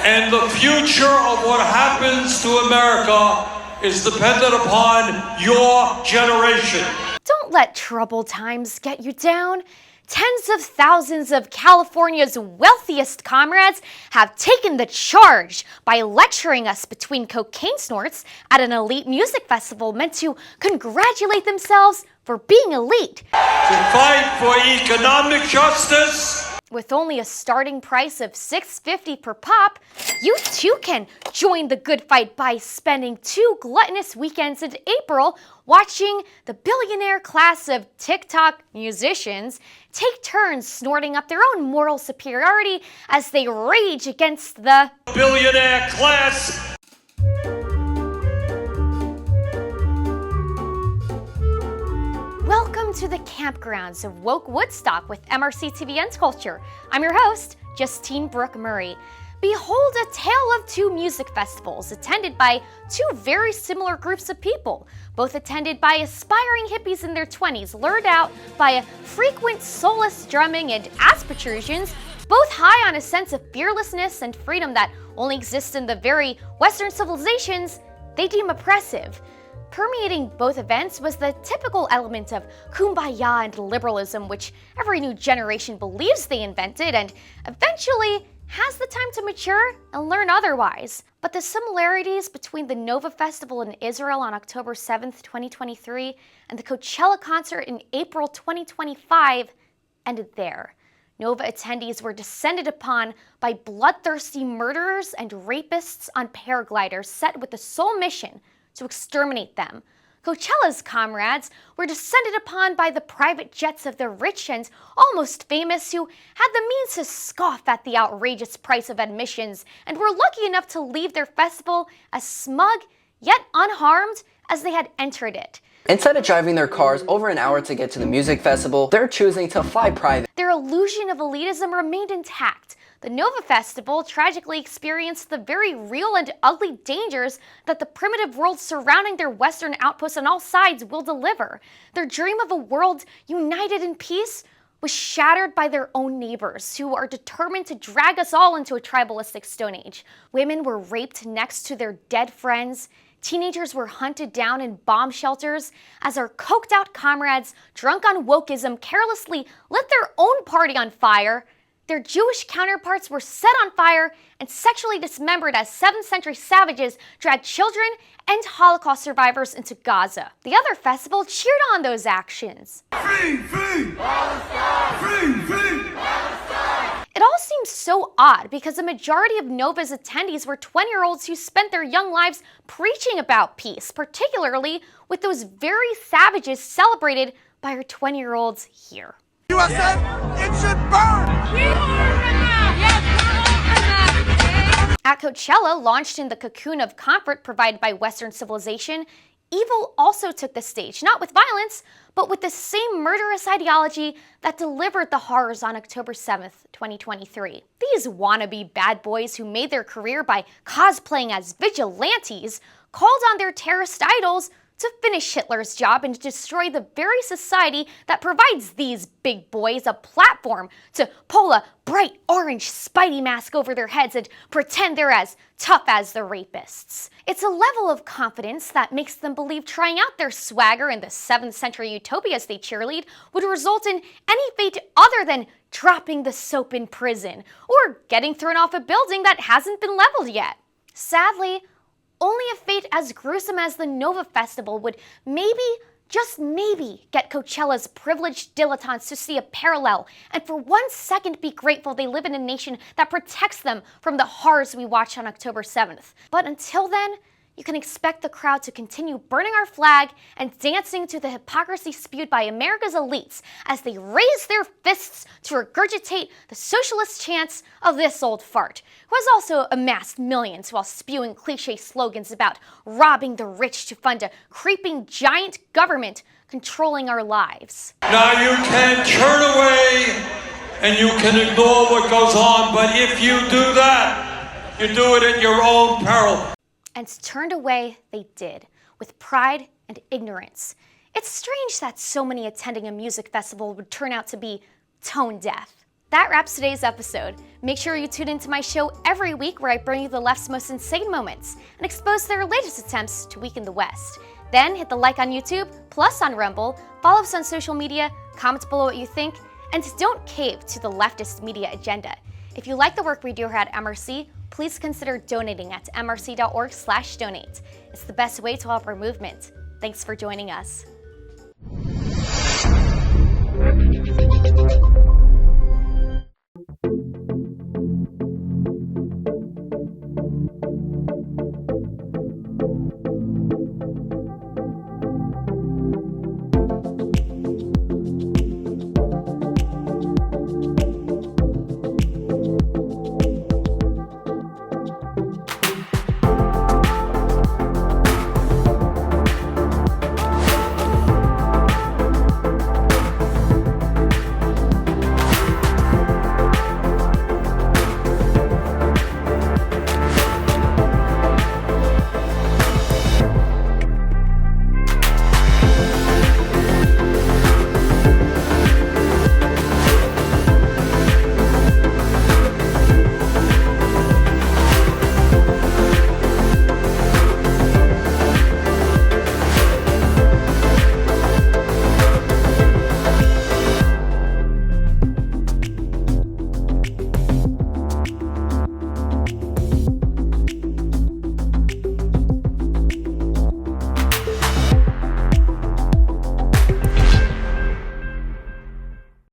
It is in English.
And the future of what happens to America is dependent upon your generation. Don't let troubled times get you down. Tens of thousands of California's wealthiest comrades have taken the charge by lecturing us between cocaine snorts at an elite music festival meant to congratulate themselves for being elite. To fight for economic justice. With only a starting price of $6.50 per pop, you too can join the good fight by spending 2 gluttonous weekends in April watching the billionaire class of TikTok musicians take turns snorting up their own moral superiority as they rage against the billionaire class. Welcome to the campgrounds of woke Woodstock with MRC-TV and Culture. I'm your host, Justine Brooke Murray. Behold a tale of 2 music festivals attended by 2 very similar groups of people, both attended by aspiring hippies in their 20s, lured out by a frequent soulless drumming and ass protrusions, both high on a sense of fearlessness and freedom that only exists in the very Western civilizations they deem oppressive. Permeating both events was the typical element of kumbaya and liberalism, which every new generation believes they invented and eventually has the time to mature and learn otherwise. But the similarities between the Nova Festival in Israel on October 7th, 2023 and the Coachella concert in April 2025 ended there. Nova attendees were descended upon by bloodthirsty murderers and rapists on paragliders set with the sole mission to exterminate them. Coachella's comrades were descended upon by the private jets of the rich and almost famous who had the means to scoff at the outrageous price of admissions and were lucky enough to leave their festival as smug yet unharmed as they had entered it. Instead of driving their cars over an hour to get to the music festival, they're choosing to fly private. Their illusion of elitism remained intact. The Nova Festival tragically experienced the very real and ugly dangers that the primitive world surrounding their Western outposts on all sides will deliver. Their dream of a world united in peace was shattered by their own neighbors, who are determined to drag us all into a tribalistic Stone Age. Women were raped next to their dead friends. Teenagers were hunted down in bomb shelters as our coked-out comrades, drunk on wokeism, carelessly lit their own party on fire. Their Jewish counterparts were set on fire and sexually dismembered as 7th century savages dragged children and Holocaust survivors into Gaza. The other festival cheered on those actions. Free, free! Palestine! Free, free! Palestine! It all seems so odd because the majority of Nova's attendees were 20-year-olds who spent their young lives preaching about peace, particularly with those very savages celebrated by our 20-year-olds here. USA, it should burn! At Coachella, launched in the cocoon of comfort provided by Western civilization, evil also took the stage, not with violence, but with the same murderous ideology that delivered the horrors on October 7th, 2023. These wannabe bad boys who made their career by cosplaying as vigilantes called on their terrorist idols to finish Hitler's job and destroy the very society that provides these big boys a platform to pull a bright orange Spidey mask over their heads and pretend they're as tough as the rapists. It's a level of confidence that makes them believe trying out their swagger in the 7th century utopias they cheerlead would result in any fate other than dropping the soap in prison or getting thrown off a building that hasn't been leveled yet. Sadly, only a fate as gruesome as the Nova Festival would maybe, just maybe, get Coachella's privileged dilettantes to see a parallel and for 1 second be grateful they live in a nation that protects them from the horrors we watch on October 7th. But until then, you can expect the crowd to continue burning our flag and dancing to the hypocrisy spewed by America's elites as they raise their fists to regurgitate the socialist chants of this old fart, who has also amassed millions while spewing cliche slogans about robbing the rich to fund a creeping giant government controlling our lives. Now you can turn away and you can ignore what goes on, but if you do that, you do it at your own peril. And turned away they did, with pride and ignorance. It's strange that so many attending a music festival would turn out to be tone deaf. That wraps today's episode. Make sure you tune into my show every week where I bring you the left's most insane moments and expose their latest attempts to weaken the West. Then hit the like on YouTube, plus on Rumble, follow us on social media, comment below what you think, and don't cave to the leftist media agenda. If you like the work we do here at MRC, please consider donating at mrc.org/donate. It's the best way to help our movement. Thanks for joining us.